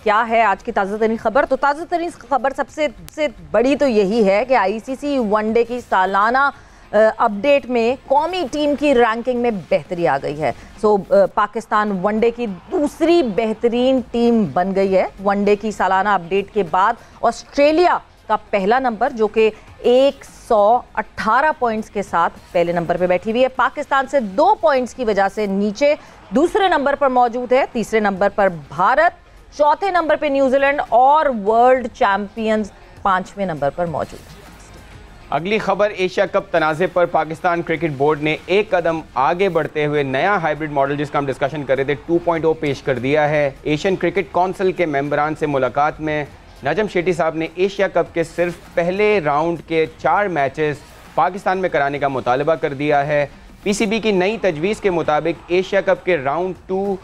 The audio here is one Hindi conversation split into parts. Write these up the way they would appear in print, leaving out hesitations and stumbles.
क्या है आज की ताज़ा तरीन खबर? तो ताज़ा तरीन खबर सबसे बड़ी तो यही है कि आईसीसी वनडे की सालाना अपडेट में कौमी टीम की रैंकिंग में बेहतरी आ गई है। पाकिस्तान वनडे की दूसरी बेहतरीन टीम बन गई है। वनडे की सालाना अपडेट के बाद ऑस्ट्रेलिया का पहला नंबर जो कि 118 पॉइंट्स के साथ पहले नंबर पे बैठी हुई है। पाकिस्तान से 2 पॉइंट्स की वजह से नीचे दूसरे नंबर पर मौजूद है। तीसरे नंबर पर भारत, चौथे नंबर पे न्यूजीलैंड और वर्ल्ड चैंपियंस 5वें नंबर पर मौजूद है। अगली खबर, एशिया कप तनाज़े पर पाकिस्तान क्रिकेट बोर्ड ने एक कदम आगे बढ़ते हुए नया हाइब्रिड मॉडल जिसका हम डिस्कशन कर रहे थे 2.0 पेश कर दिया है। एशियन क्रिकेट काउंसिल के मेंबरान से मुलाकात में नजम शेट्टी साहब ने एशिया कप के सिर्फ पहले राउंड के 4 मैचेस पाकिस्तान में कराने का मुतालबा कर दिया है। पीसीबी की नई तजवीज़ के मुताबिक एशिया कप के राउंड 2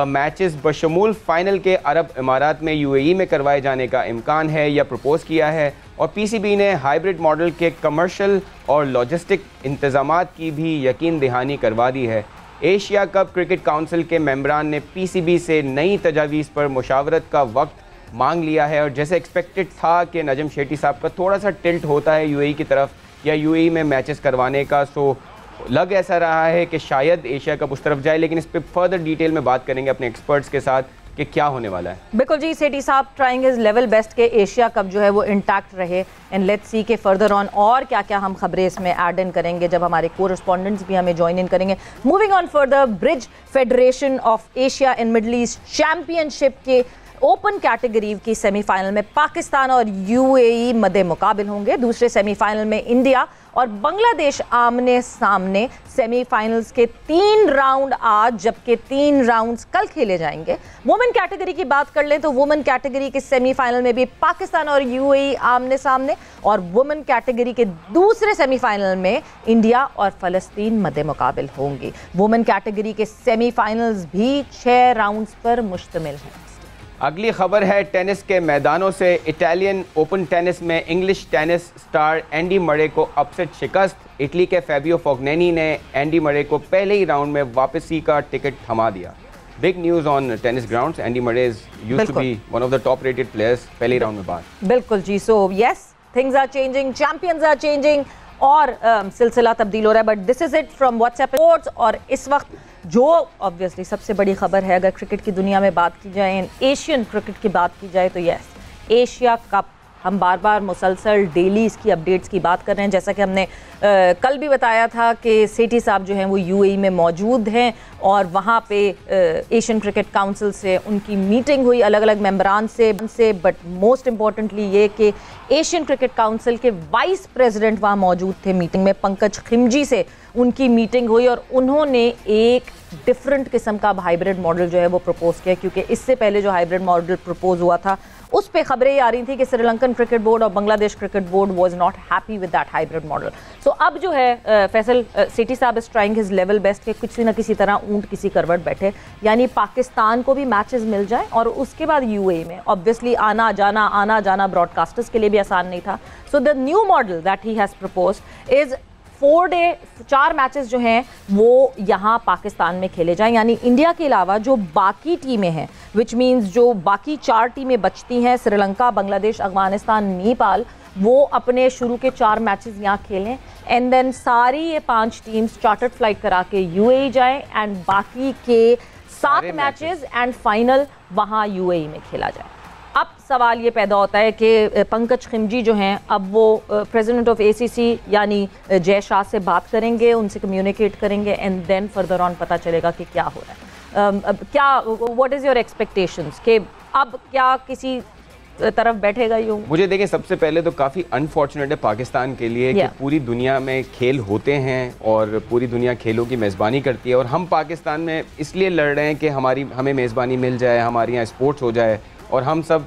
मैचेस बशमूल फाइनल के अरब इमारात में यूएई में करवाए जाने का इम्कान है या प्रपोज़ किया है। और पीसीबी ने हाइब्रिड मॉडल के कमर्शियल और लॉजिस्टिक इंतज़ामात की भी यकीन दहानी करवा दी है। एशिया कप क्रिकेट काउंसिल के मेंबरान ने पीसीबी से नई तजावीज़ पर मुशावरत का वक्त मांग लिया है। और जैसे एक्सपेक्टेड था कि नजम शेट्टी साहब का थोड़ा सा टिल्ट होता है यूएई की तरफ या यूएई में मैचेस करवाने का, सो लग ऐसा रहा है कि शायद एशिया कप उस तरफ जाए। लेकिन इस पर फर्दर डिटेल में बात करेंगे अपने एक्सपर्ट्स के साथ कि क्या होने वाला है। बिल्कुल जी, सेठी साहब ट्राइंग हिज लेवल बेस्ट के एशिया कप जो है वो इंटैक्ट रहे। एंड लेट्स सी के फर्दर ऑन और क्या क्या हम खबरें इसमें ऐड इन करेंगे जब हमारे कोरेस्पॉन्डेंट्स भी हमें ज्वाइन इन करेंगे। Moving on further, bridge federation of Asia and middle east championship के ओपन कैटेगरी की सेमीफाइनल में पाकिस्तान और यूएई मद्दे मुकाबिल होंगे। दूसरे सेमीफाइनल में इंडिया और बांग्लादेश आमने सामने। सेमीफाइनल्स के 3 राउंड आज जबकि 3 राउंड्स कल खेले जाएंगे। वुमेन कैटेगरी की बात कर लें तो वुमेन कैटेगरी के सेमीफाइनल में भी पाकिस्तान और यूएई आमने सामने और वुमेन कैटेगरी के दूसरे सेमीफाइनल में इंडिया और फलस्तीन मद्दे मुकाबिल होंगी। वुमेन कैटेगरी के सेमीफाइनल्स भी 6 राउंड्स पर मुश्तमिल हैं। अगली खबर है टेनिस के मैदानों से। इटालियन ओपन टेनिस में English tennis star Andy Murray को अपसेट शिकस्त। इटली के फैबियो फोग्नेनी ने एंडी मरे को पहले ही राउंड में वापसी का टिकट थमा दिया। Big news on tennis grounds, Andy Murray used to be one of the top rated players पहले ही राउंड में बाहर। बिल्कुल जी, so yes, things are changing, champions are changing और सिलसिला तब्दील हो रहा है। But this is it from whatsapp sports. और इस वक्त जो ऑब्वियसली सबसे बड़ी खबर है अगर क्रिकेट की दुनिया में बात की जाए, एशियन क्रिकेट की बात की जाए तो यस, एशिया कप हम बार बार मुसलसल डेली इसकी अपडेट्स की बात कर रहे हैं। जैसा कि हमने कल भी बताया था कि सेठी साहब जो हैं वो यूएई में मौजूद हैं और वहाँ पे एशियन क्रिकेट काउंसिल से उनकी मीटिंग हुई अलग अलग मेंबरान से। बट मोस्ट इम्पॉर्टेंटली ये कि एशियन क्रिकेट काउंसिल के वाइस प्रेसिडेंट वहाँ मौजूद थे मीटिंग में। पंकज खिमजी से उनकी मीटिंग हुई और उन्होंने एक डिफरेंट किस्म का हाइब्रिड मॉडल जो है वो प्रपोज किया, क्योंकि इससे पहले जो हाइब्रिड मॉडल प्रपोज हुआ था उस पे खबरें आ रही थी कि श्रीलंकन क्रिकेट बोर्ड और Bangladesh cricket board was not happy with that hybrid model. So अब जो है फैसल सेठी साहब is trying his level best के किसी ना किसी तरह ऊंट किसी करवट बैठे, यानी पाकिस्तान को भी मैचेस मिल जाए और उसके बाद यूएई में ऑब्वियसली आना जाना ब्रॉडकास्टर्स के लिए भी आसान नहीं था। So the new model that he has proposed is 4 matches जो हैं वो यहाँ पाकिस्तान में खेले जाएं, यानी इंडिया के अलावा जो बाकी टीमें हैं, विच मीन्स जो बाकी 4 टीमें बचती हैं, श्रीलंका, बांग्लादेश, अफगानिस्तान, नेपाल, वो अपने शुरू के 4 मैचेस यहाँ खेलें एंड देन सारी ये 5 टीम्स चार्टर्ड फ्लाइट करा के यूएई जाएं एंड बाकी के 7 मैचेस एंड फाइनल वहाँ यूएई में खेला जाए। अब सवाल ये पैदा होता है कि पंकज खिमजी जो हैं अब वो प्रेसिडेंट ऑफ एसीसी यानी जय शाह से बात करेंगे, उनसे कम्युनिकेट करेंगे एंड देन फर्दर ऑन पता चलेगा कि क्या हो रहा है। क्या व्हाट इज़ योर एक्सपेक्टेशंस कि अब क्या किसी तरफ बैठेगा यूँ? मुझे देखिए, सबसे पहले तो काफ़ी अनफॉर्चुनेट है पाकिस्तान के लिए कि पूरी दुनिया में खेल होते हैं और पूरी दुनिया खेलों की मेज़बानी करती है और हम पाकिस्तान में इसलिए लड़ रहे हैं कि हमें मेज़बानी मिल जाए, हमारे यहाँ स्पोर्ट्स हो जाए और हम सब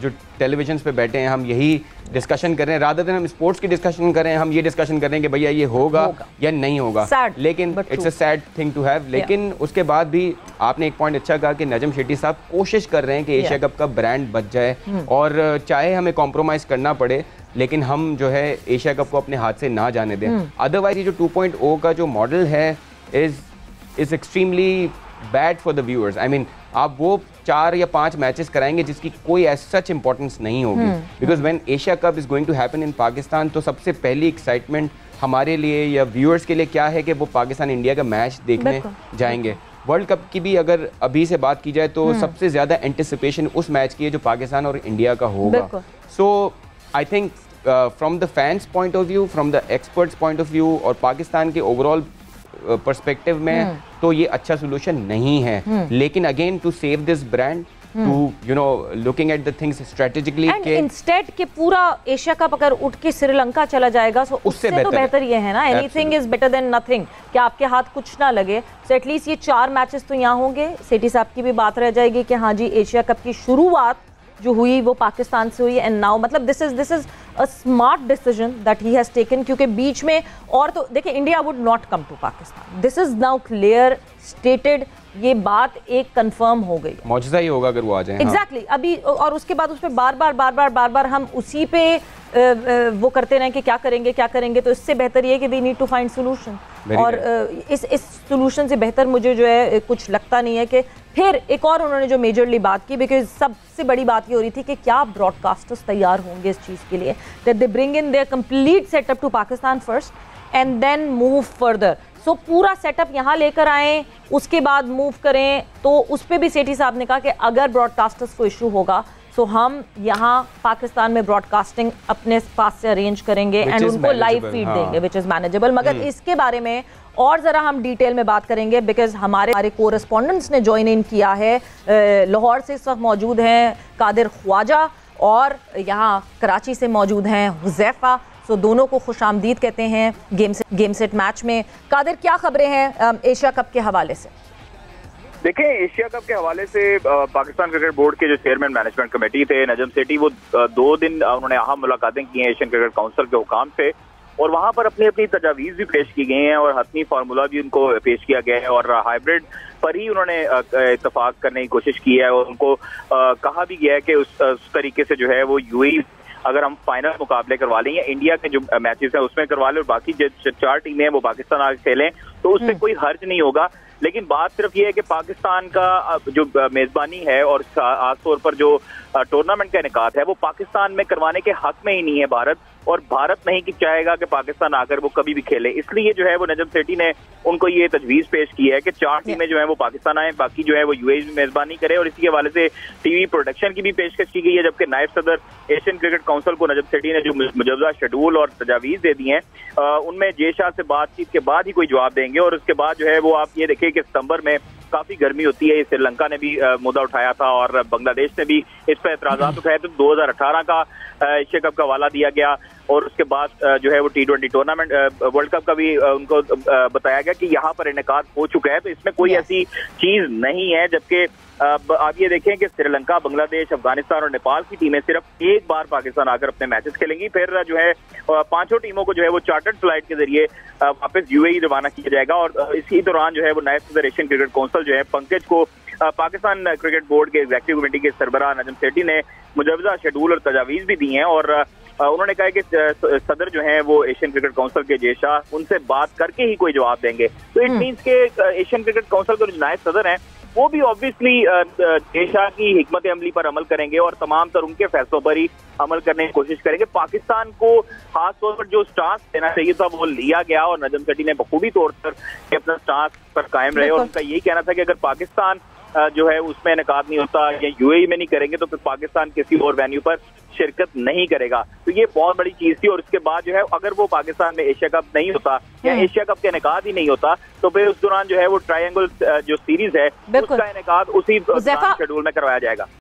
जो टेलीविजन पे बैठे हैं हम यही डिस्कशन कर रहे हैं। रादर देन हम स्पोर्ट्स की डिस्कशन करें, हम ये डिस्कशन कर रहे हैं कि भैया ये होगा या नहीं होगा। लेकिन it's a sad thing to have. लेकिन उसके बाद भी आपने एक पॉइंट अच्छा कहा कि नजम शेट्टी साहब कोशिश कर रहे हैं कि एशिया कप का ब्रांड बच जाए और चाहे हमें कॉम्प्रोमाइज़ करना पड़े लेकिन हम जो है एशिया कप को अपने हाथ से ना जाने दें। अदरवाइज ये जो 2.0 का जो मॉडल है is extremely bad for the viewers. I mean आप वो 4 या 5 मैचेस कराएंगे जिसकी कोई एज सच इंपॉर्टेंस नहीं होगी, because when Asia Cup is going to happen in Pakistan, तो सबसे पहली एक्साइटमेंट हमारे लिए या व्यूअर्स के लिए क्या है कि वो पाकिस्तान इंडिया का मैच देखने जाएंगे। वर्ल्ड कप की भी अगर अभी से बात की जाए तो सबसे ज़्यादा एंटिसिपेशन उस मैच की है जो पाकिस्तान और इंडिया का होगा। So I think from the fans point of view, from the experts point of view और पाकिस्तान के ओवरऑल पर्सपेक्टिव में तो ये अच्छा सोल्यूशन नहीं है। लेकिन again to save this brand, to you know looking at the things strategically and instead के पूरा एशिया कप अगर उठ के श्रीलंका चला जाएगा तो उससे तो बेहतर ये है ना, anything is better than nothing, कि आपके हाथ कुछ ना लगे। सो एटलीस्ट ये 4 मैचेस तो यहाँ होंगे। सेठी साहब की भी बात रह जाएगी कि हाँ जी एशिया कप की शुरुआत जो हुई वो पाकिस्तान से हुई, एंड नाउ मतलब this is a smart decision that he has taken, क्योंकि बीच में और तो देखिए India would not come to Pakistan, this is now clear stated, ये बात एक कंफर्म हो गई। मौजूदा ही होगा अगर वो आ जाए। एग्जैक्टली अभी और उसके बाद उस पर बार बार हम उसी पे वो करते रहें कि क्या करेंगे, तो इससे बेहतर ये कि we need to find solution. और इस सोल्यूशन से बेहतर मुझे जो है कुछ लगता नहीं है कि फिर एक और उन्होंने जो मेजरली बात की, बिकॉज सबसे बड़ी बात ये हो रही थी कि क्या ब्रॉडकास्टर्स तैयार होंगे इस चीज़ के लिए, that they bring in their complete setup to Pakistan first and then move further. So पूरा सेटअप यहाँ लेकर आएँ, उसके बाद मूव करें। तो उस पर भी सेठी साहब ने कहा कि अगर ब्रॉडकास्टर्स को इशू होगा तो हम यहाँ पाकिस्तान में ब्रॉडकास्टिंग अपने पास से अरेंज करेंगे एंड उनको लाइव फीड देंगे, विच इज़ मैनेजेबल। मगर इसके बारे में और ज़रा हम डिटेल में बात करेंगे, बिकॉज हमारे कोरेस्पोंडेंट्स ने ज्वाइन इन किया है। लाहौर से इस वक्त मौजूद हैं कादिर ख्वाजा और यहाँ कराची से मौजूद हैं हुज़ैफा। सो दोनों को खुशामदीद कहते हैं गेम सेट मैच में। कादिर, क्या खबरें हैं एशिया कप के हवाले से? देखें, एशिया कप के हवाले से पाकिस्तान क्रिकेट बोर्ड के जो चेयरमैन मैनेजमेंट कमेटी थे नजम सेठी, वो 2 दिन उन्होंने अहम मुलाकातें की हैं एशियन क्रिकेट काउंसिल के हुकाम से, और वहां पर अपनी अपनी तजावीज़ भी पेश की गई हैं और हतमी फार्मूला भी उनको पेश किया गया है, और हाइब्रिड पर ही उन्होंने इत्तफाक करने की कोशिश की है। और उनको कहा भी गया है कि उस तरीके से जो है वो यूएई अगर हम फाइनल मुकाबले करवा लें या इंडिया के जो मैचेस हैं उसमें करवा लें और बाकी जो 4 टीमें हैं वो पाकिस्तान आगे खेलें तो उससे कोई हर्ज नहीं होगा। लेकिन बात सिर्फ ये है कि पाकिस्तान का जो मेजबानी है और खासतौर पर जो टूर्नामेंट का इनेकाद है वो पाकिस्तान में करवाने के हक में ही नहीं है भारत, और भारत नहीं कि चाहेगा कि पाकिस्तान आकर वो कभी भी खेले। इसलिए जो है वो नजम सेठी ने उनको ये तजवीज़ पेश की है कि 4 टीमें जो है वो पाकिस्तान आए, बाकी जो है वो यूएई में मेजबानी करे, और इसी हवाले से टीवी प्रोडक्शन की भी पेशकश की गई है। जबकि नायब सदर एशियन क्रिकेट काउंसिल को नजम सेठी ने जो मुजवजा शेड्यूल और तजावीज़ दे दी हैं उनमें जेशाह से बातचीत के बाद ही कोई जवाब देंगे। और उसके बाद जो है वो आप ये देखिए कि सितंबर में काफी गर्मी होती है, श्रीलंका ने भी मुद्दा उठाया था और बांग्लादेश ने भी इस पर एतराज़ात उठाए, तो 2018 का एशिया कप का हवाला दिया गया। और उसके बाद जो है वो T20 टूर्नामेंट वर्ल्ड कप का भी उनको बताया गया कि यहाँ पर इनेकाद हो चुका है, तो इसमें कोई ऐसी चीज नहीं है। जबकि आप ये देखें कि श्रीलंका, बांग्लादेश, अफगानिस्तान और नेपाल की टीमें सिर्फ एक बार पाकिस्तान आकर अपने मैचेस खेलेंगी, फिर जो है 5 टीमों को जो है वो चार्टर्ड फ्लाइट के जरिए वापस यूएई रवाना किया जाएगा। और इसी दौरान जो है वो नायब सदर एशियन क्रिकेट काउंसिल जो है पंकज को पाकिस्तान क्रिकेट बोर्ड के एग्जीक्यूटिव कमेटी के सरबराह नजम सेठी ने मुजवजा शेड्यूल और तजावीज़ भी दी हैं, और उन्होंने कहा कि सदर जो है वो एशियन क्रिकेट काउंसिल के जेशाह उनसे बात करके ही कोई जवाब देंगे। तो इट मीन्स के एशियन क्रिकेट काउंसिल के जो नायब सदर हैं वो भी ऑब्वियसली जेशाह की हिकमत अमली पर अमल करेंगे और तमाम तर उनके फैसलों पर ही अमल करने की कोशिश करेंगे। पाकिस्तान को खास तौर पर जो स्टांस देना चाहिए था वो लिया गया, और नजम सेठी ने बखूबी तौर पर अपना स्टांस पर कायम रहे, और उनका यही कहना था कि अगर पाकिस्तान जो है उसमें इनेकाद नहीं होता या यूएई में नहीं करेंगे तो फिर पाकिस्तान किसी और वेन्यू पर शिरकत नहीं करेगा। तो ये बहुत बड़ी चीज थी। और उसके बाद जो है अगर वो पाकिस्तान में एशिया कप नहीं होता या एशिया कप का इनेकाद ही नहीं होता तो फिर उस दौरान जो है वो ट्रायंगल जो सीरीज है उसका इनेकाद उसी शेड्यूल में करवाया जाएगा।